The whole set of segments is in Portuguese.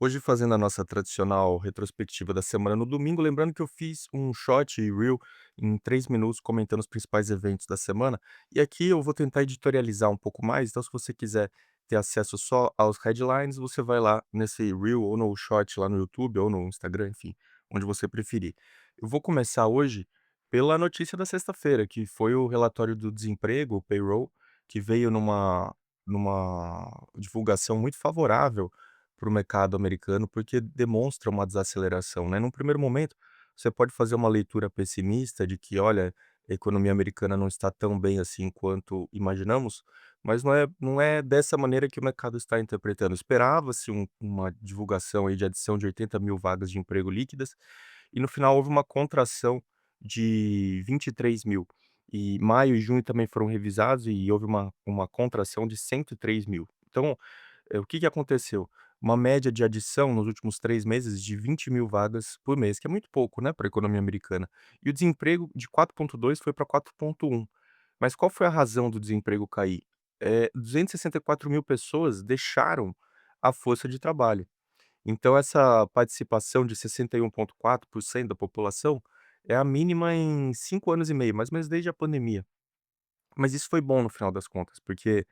Hoje fazendo a nossa tradicional retrospectiva da semana no domingo, lembrando que eu fiz um short e reel em 3 minutos comentando os principais eventos da semana, e aqui eu vou tentar editorializar um pouco mais, então se você quiser ter acesso só aos headlines, você vai lá nesse reel ou no short lá no YouTube ou no Instagram, enfim, onde você preferir. Eu vou começar hoje pela notícia da sexta-feira, que foi o relatório do desemprego, o payroll, que veio numa divulgação muito favorável para o mercado americano, porque demonstra uma desaceleração, né. Num primeiro momento, você pode fazer uma leitura pessimista de que: "Olha, a economia americana não está tão bem assim quanto imaginamos", mas não é dessa maneira que o mercado está interpretando. Esperava-se uma divulgação aí de adição de 80.000 vagas de emprego líquidas, e no final houve uma contração de 23.000. E maio e junho também foram revisados e houve uma contração de 103.000. Então, o que que aconteceu? Uma média de adição nos últimos 3 meses de 20.000 vagas por mês, que é muito pouco, né, para a economia americana. E o desemprego de 4,2 foi para 4,1. Mas qual foi a razão do desemprego cair? 264.000 pessoas deixaram a força de trabalho. Então essa participação de 61,4% da população é a mínima em 5 anos e meio, mais ou menos desde a pandemia. Mas isso foi bom no final das contas, porque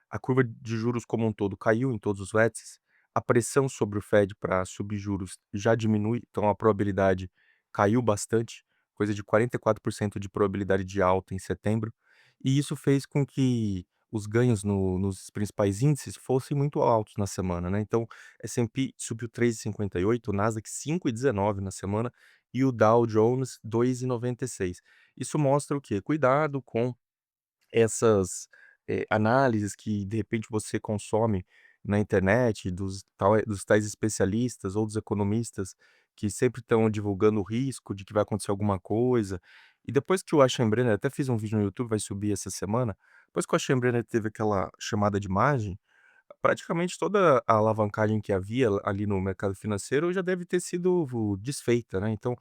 a curva de juros como um todo caiu em todos os vértices, a pressão sobre o Fed para subir juros já diminui, então a probabilidade caiu bastante, coisa de 44% de probabilidade de alta em setembro, e isso fez com que os ganhos nos principais índices fossem muito altos na semana, né. Então, S&P subiu 3,58, o Nasdaq 5,19 na semana e o Dow Jones 2,96. Isso mostra o quê? Cuidado com essas, análises que de repente você consome na internet dos tais especialistas ou dos economistas que sempre estão divulgando o risco de que vai acontecer alguma coisa. E depois que o Aschenbrenner, até fiz um vídeo no YouTube, vai subir essa semana, depois que o Aschenbrenner teve aquela chamada de imagem, praticamente toda a alavancagem que havia ali no mercado financeiro já deve ter sido desfeita, né. Então,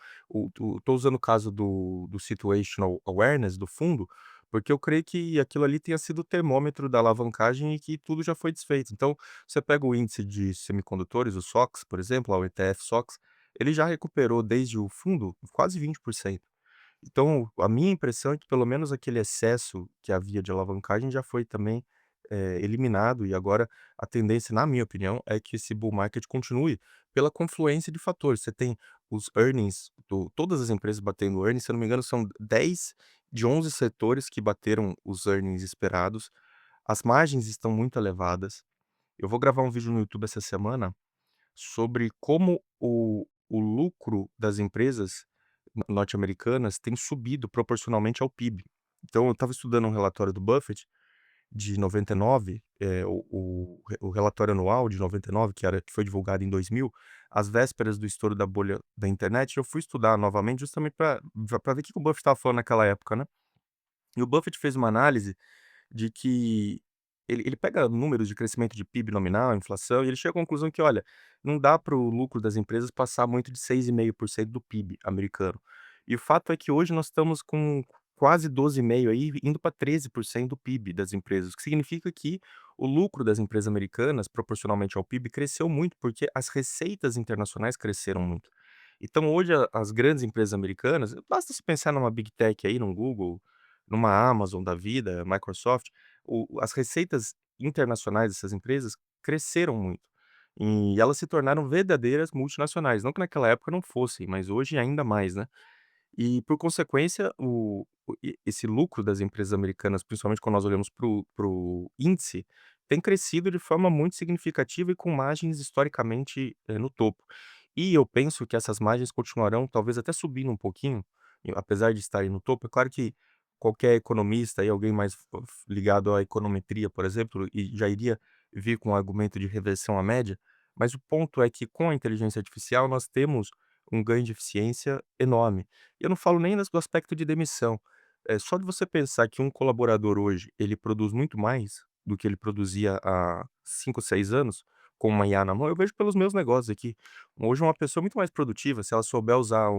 tô usando o caso do situational awareness do fundo, porque eu creio que aquilo ali tenha sido o termômetro da alavancagem e que tudo já foi desfeito. Então, você pega o índice de semicondutores, o SOX, por exemplo, o ETF SOX, ele já recuperou desde o fundo quase 20%. Então, a minha impressão é que pelo menos aquele excesso que havia de alavancagem já foi também, eliminado, e agora a tendência, na minha opinião, é que esse bull market continue pela confluência de fatores. Você tem os earnings, todas as empresas batendo earnings, se eu não me engano são 10 de 11 setores que bateram os earnings esperados, as margens estão muito elevadas. Eu vou gravar um vídeo no YouTube essa semana sobre como o lucro das empresas norte-americanas tem subido proporcionalmente ao PIB. Então eu estava estudando um relatório do Buffett de 99, o relatório anual de 99, que foi divulgado em 2000, às vésperas do estouro da bolha da internet. Eu fui estudar novamente justamente para ver o que que o Buffett estava falando naquela época, né. E o Buffett fez uma análise de que ele pega números de crescimento de PIB nominal, inflação, e ele chega à conclusão que, olha, não dá para o lucro das empresas passar muito de 6,5% do PIB americano. E o fato é que hoje nós estamos com quase 12,5 aí, indo para 13% do PIB das empresas, o que significa que o lucro das empresas americanas, proporcionalmente ao PIB, cresceu muito, porque as receitas internacionais cresceram muito. Então hoje as grandes empresas americanas, basta se pensar numa Big Tech aí, num Google, numa Amazon da vida, Microsoft, as receitas internacionais dessas empresas cresceram muito, e elas se tornaram verdadeiras multinacionais, não que naquela época não fossem, mas hoje ainda mais, né. E por consequência, esse lucro das empresas americanas, principalmente quando nós olhamos para o índice, tem crescido de forma muito significativa e com margens historicamente, no topo. E eu penso que essas margens continuarão talvez até subindo um pouquinho, apesar de estarem no topo. É claro que qualquer economista e alguém mais ligado à econometria, por exemplo, e já iria vir com o argumento de reversão à média, mas o ponto é que com a inteligência artificial nós temos um ganho de eficiência enorme. E eu não falo nem do aspecto de demissão, só de você pensar que um colaborador hoje, ele produz muito mais do que ele produzia há 5, 6 anos, com uma IA na mão, eu vejo pelos meus negócios aqui. Hoje uma pessoa é muito mais produtiva, se ela souber usar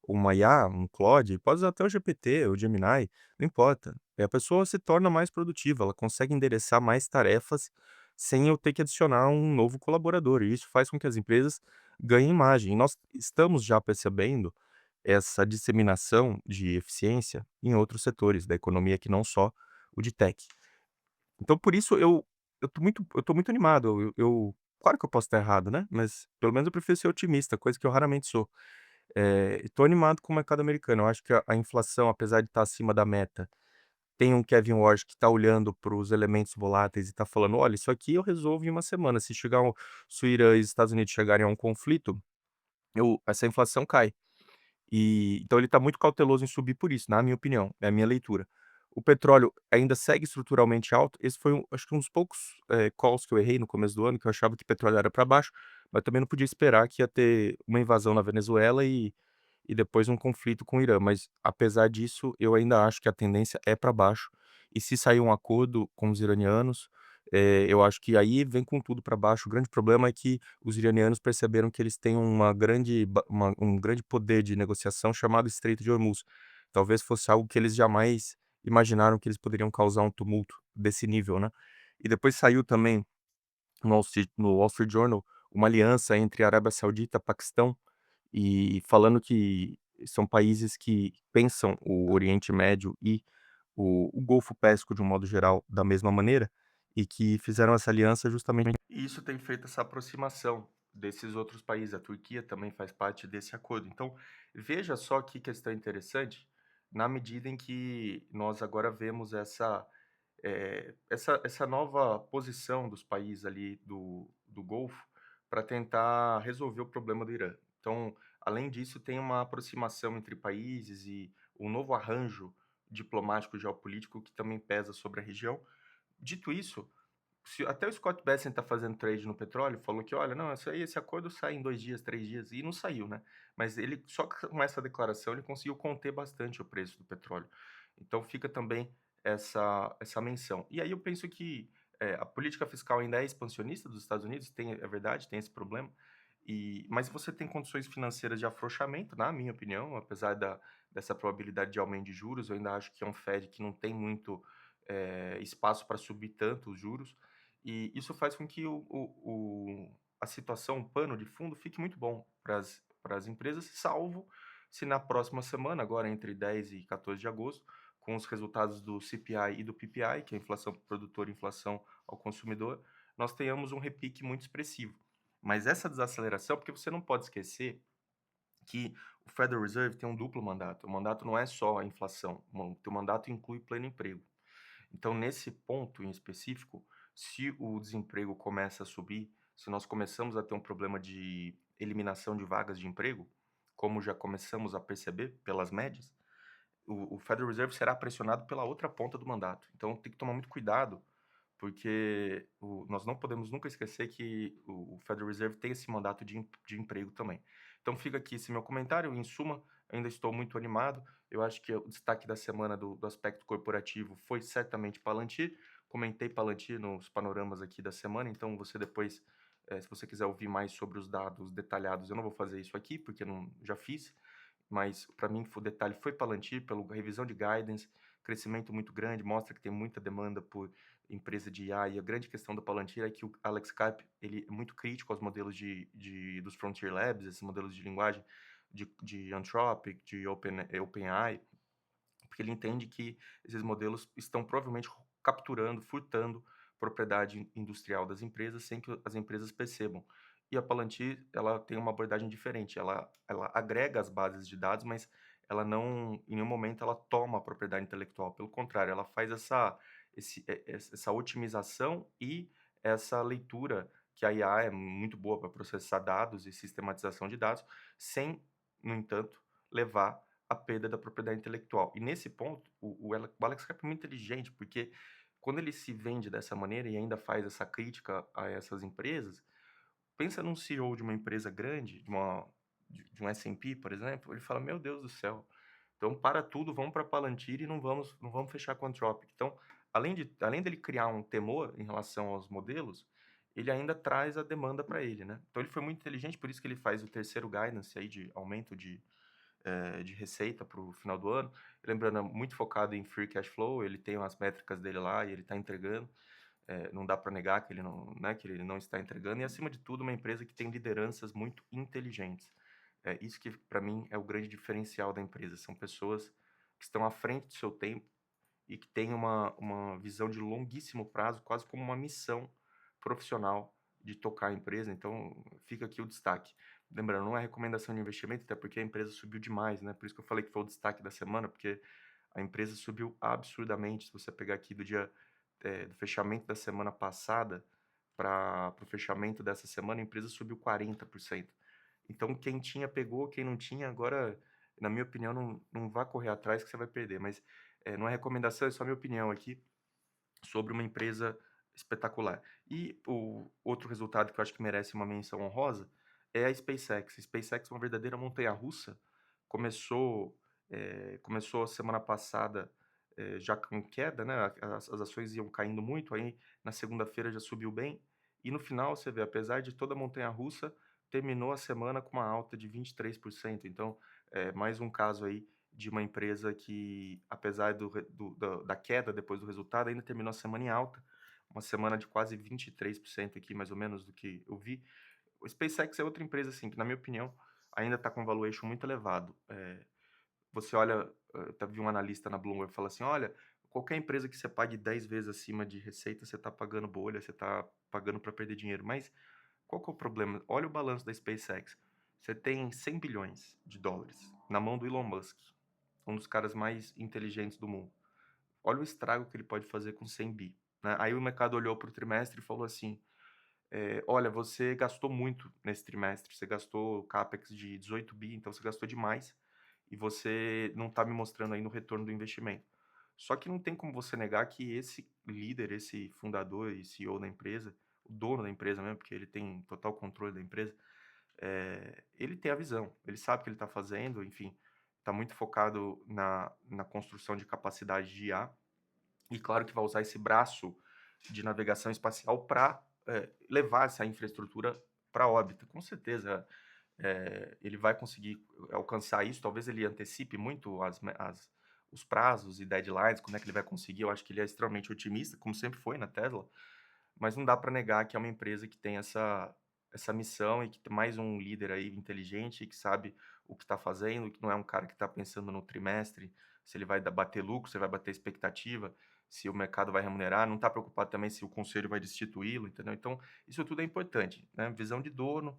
uma IA, um Claude, pode usar até o GPT, o Gemini, não importa. A pessoa se torna mais produtiva, ela consegue endereçar mais tarefas, sem eu ter que adicionar um novo colaborador, e isso faz com que as empresas ganhem imagem. E nós estamos já percebendo essa disseminação de eficiência em outros setores da economia que não só o de tech. Então por isso eu tô muito animado, claro que eu posso estar errado, né, mas pelo menos eu prefiro ser otimista, coisa que eu raramente sou. E tô animado com o mercado americano, eu acho que a inflação, apesar de estar acima da meta, tem um Kevin Warsh que está olhando para os elementos voláteis e está falando: "Olha, isso aqui eu resolvo em uma semana, se o Irã e os Estados Unidos chegarem a um conflito, essa inflação cai". Então ele está muito cauteloso em subir por isso, na minha opinião, é a minha leitura. O petróleo ainda segue estruturalmente alto, esse foi acho que um dos poucos, calls que eu errei no começo do ano, que eu achava que o petróleo era para baixo, mas também não podia esperar que ia ter uma invasão na Venezuela e depois um conflito com o Irã, mas apesar disso, eu ainda acho que a tendência é para baixo, e se sair um acordo com os iranianos, eu acho que aí vem com tudo para baixo. O grande problema é que os iranianos perceberam que eles têm um grande poder de negociação chamado Estreito de Hormuz. Talvez fosse algo que eles jamais imaginaram que eles poderiam causar um tumulto desse nível, né. E depois saiu também no Wall Street Journal uma aliança entre Arábia Saudita, Paquistão e falando que são países que pensam o Oriente Médio e o Golfo Pérsico, de um modo geral, da mesma maneira, e que fizeram essa aliança justamente e isso tem feito essa aproximação desses outros países. A Turquia também faz parte desse acordo. Então, veja só que questão interessante, na medida em que nós agora vemos essa nova posição dos países ali do Golfo para tentar resolver o problema do Irã. Então, além disso, tem uma aproximação entre países e um novo arranjo diplomático geopolítico que também pesa sobre a região. Dito isso, se até o Scott Bessent está fazendo trade no petróleo, falou que: "Olha, não, isso aí, esse acordo sai em 2 dias, 3 dias", e não saiu, né. Mas ele só com essa declaração ele conseguiu conter bastante o preço do petróleo. Então fica também essa menção. E aí eu penso que, a política fiscal ainda é expansionista dos Estados Unidos, é verdade, tem esse problema, mas você tem condições financeiras de afrouxamento, na minha opinião, apesar dessa probabilidade de aumento de juros, eu ainda acho que é um Fed que não tem muito, espaço para subir tanto os juros. E isso faz com que a situação, o pano de fundo fique muito bom para as empresas, salvo se na próxima semana, agora entre 10 e 14 de agosto, com os resultados do CPI e do PPI, que é a inflação produtora e inflação ao consumidor, nós tenhamos um repique muito expressivo. Mas essa desaceleração, porque você não pode esquecer que o Federal Reserve tem um duplo mandato. O mandato não é só a inflação, o teu mandato inclui pleno emprego. Então, nesse ponto em específico, se o desemprego começa a subir, se nós começamos a ter um problema de eliminação de vagas de emprego, como já começamos a perceber pelas médias, o Federal Reserve será pressionado pela outra ponta do mandato. Então, tem que tomar muito cuidado, porque nós não podemos nunca esquecer que o Federal Reserve tem esse mandato de emprego também. Então, fica aqui esse meu comentário. Em suma, ainda estou muito animado. Eu acho que o destaque da semana do aspecto corporativo foi certamente Palantir. Comentei Palantir nos panoramas aqui da semana, então você depois, se você quiser ouvir mais sobre os dados detalhados, eu não vou fazer isso aqui, porque não, já fiz, mas para mim o detalhe foi Palantir, pela revisão de guidance, crescimento muito grande, mostra que tem muita demanda por empresa de IA, e a grande questão do Palantir é que o Alex Karp, ele é muito crítico aos modelos dos Frontier Labs, esses modelos de linguagem de Anthropic, de OpenAI, porque ele entende que esses modelos estão provavelmente capturando, furtando propriedade industrial das empresas sem que as empresas percebam. E a Palantir, ela tem uma abordagem diferente, ela agrega as bases de dados, mas ela não, em nenhum momento, ela toma a propriedade intelectual, pelo contrário, ela faz essa otimização e essa leitura, que a IA é muito boa para processar dados e sistematização de dados, sem, no entanto, levar a perda da propriedade intelectual. E nesse ponto, o Alex Karp é muito inteligente, porque quando ele se vende dessa maneira e ainda faz essa crítica a essas empresas, pensa num CEO de uma empresa grande, de um S&P, por exemplo, ele fala: "Meu Deus do céu, então para tudo, vamos para Palantir e não vamos fechar com a Anthropic". Então, além dele criar um temor em relação aos modelos, ele ainda traz a demanda para ele, né. Então ele foi muito inteligente, por isso que ele faz o terceiro guidance aí de aumento de receita para o final do ano. Lembrando, é muito focado em free cash flow, ele tem as métricas dele lá e ele está entregando. não dá para negar que ele não, né, que ele não está entregando e, acima de tudo, uma empresa que tem lideranças muito inteligentes. É isso que, para mim, é o grande diferencial da empresa. São pessoas que estão à frente do seu tempo e que têm uma visão de longuíssimo prazo, quase como uma missão profissional de tocar a empresa. Então, fica aqui o destaque. Lembrando, não é recomendação de investimento, até porque a empresa subiu demais, né? Por isso que eu falei que foi o destaque da semana, porque a empresa subiu absurdamente. Se você pegar aqui do fechamento da semana passada para o fechamento dessa semana, a empresa subiu 40%. Então, quem tinha pegou, quem não tinha, agora, na minha opinião, não vá correr atrás que você vai perder. Mas não é recomendação, é só minha opinião aqui sobre uma empresa espetacular. E o outro resultado que eu acho que merece uma menção honrosa é a SpaceX. A SpaceX é uma verdadeira montanha-russa. Começou, começou a semana passada já com queda, né? As ações iam caindo muito, aí na segunda-feira já subiu bem. E no final, você vê, apesar de toda a montanha-russa, terminou a semana com uma alta de 23%. Então, mais um caso aí de uma empresa que, apesar da queda depois do resultado, ainda terminou a semana em alta, uma semana de quase 23% aqui, mais ou menos, do que eu vi. O SpaceX é outra empresa, assim, que, na minha opinião, ainda está com um valuation muito elevado. Você olha, eu vi um analista na Bloomberg que fala assim, olha, qualquer empresa que você pague 10 vezes acima de receita, você está pagando bolha, você está pagando para perder dinheiro. Mas qual que é o problema? Olha o balanço da SpaceX. Você tem 100 bilhões de dólares na mão do Elon Musk, um dos caras mais inteligentes do mundo. Olha o estrago que ele pode fazer com 100 bi. Né? Aí o mercado olhou para o trimestre e falou assim: olha, você gastou muito nesse trimestre, você gastou CAPEX de 18 bi, então você gastou demais e você não está me mostrando ainda o retorno do investimento. Só que não tem como você negar que esse líder, esse fundador e CEO da empresa, o dono da empresa mesmo, porque ele tem total controle da empresa, ele tem a visão, ele sabe o que ele está fazendo, enfim, está muito focado na construção de capacidade de IA, e claro que vai usar esse braço de navegação espacial para levar essa infraestrutura para a órbita. Com certeza, ele vai conseguir alcançar isso, talvez ele antecipe muito os prazos e deadlines, como é que ele vai conseguir, eu acho que ele é extremamente otimista, como sempre foi na Tesla, mas não dá para negar que é uma empresa que tem essa missão e que tem mais um líder aí inteligente que sabe o que está fazendo, que não é um cara que está pensando no trimestre, se ele vai bater lucro, se ele vai bater expectativa, se o mercado vai remunerar, não está preocupado também se o conselho vai destituí-lo, entendeu? Então, isso tudo é importante, né? Visão de dono,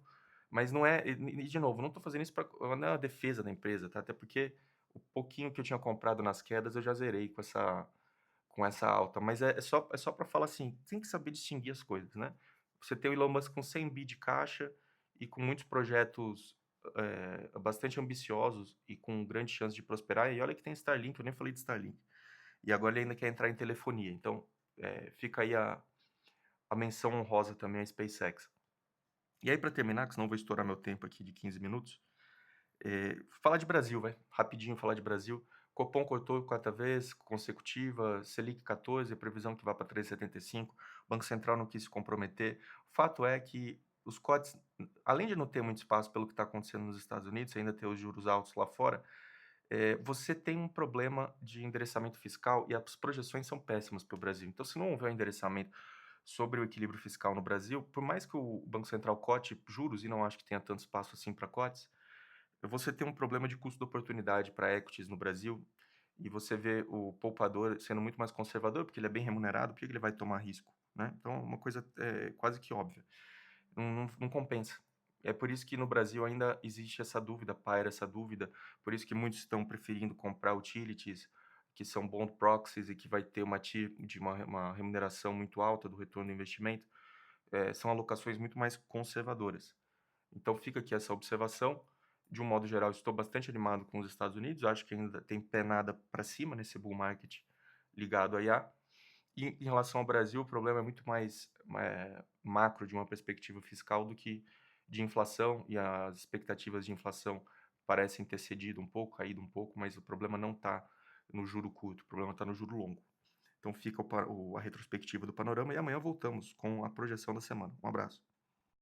mas não é, e de novo, não estou fazendo isso para não é uma defesa da empresa, tá? Até porque o pouquinho que eu tinha comprado nas quedas eu já zerei com essa alta, mas é só para falar assim, tem que saber distinguir as coisas, né? Você tem o Elon Musk com 100 bi de caixa e com muitos projetos bastante ambiciosos e com grande chance de prosperar, e olha que tem Starlink, eu nem falei de Starlink, e agora ele ainda quer entrar em telefonia, então fica aí a menção honrosa também à SpaceX. E aí, para terminar, que senão eu vou estourar meu tempo aqui de 15 minutos, falar de Brasil, vai. Rapidinho falar de Brasil. Copom cortou quarta vez consecutiva, Selic 14, previsão que vá para 3,75. Banco Central não quis se comprometer. O fato é que os cortes, além de não ter muito espaço pelo que está acontecendo nos Estados Unidos, ainda ter os juros altos lá fora, você tem um problema de endereçamento fiscal e as projeções são péssimas para o Brasil. Então, se não houver um endereçamento sobre o equilíbrio fiscal no Brasil, por mais que o Banco Central cote juros, e não acho que tenha tanto espaço assim para cotes, você tem um problema de custo de oportunidade para equities no Brasil e você vê o poupador sendo muito mais conservador, porque ele é bem remunerado, por que ele vai tomar risco? Né? Então, uma coisa quase que óbvia. Não compensa. É por isso que no Brasil ainda existe essa dúvida, paira essa dúvida, por isso que muitos estão preferindo comprar utilities, que são bond proxies e que vai ter uma remuneração muito alta do retorno do investimento, são alocações muito mais conservadoras. Então fica aqui essa observação. De um modo geral, estou bastante animado com os Estados Unidos. Acho que ainda tem penada para cima nesse bull market ligado a IA. E em relação ao Brasil, o problema é muito mais macro de uma perspectiva fiscal do que de inflação. E as expectativas de inflação parecem ter cedido um pouco, caído um pouco, mas o problema não está no juro curto, o problema está no juro longo. Então fica a retrospectiva do panorama e amanhã voltamos com a projeção da semana. Um abraço.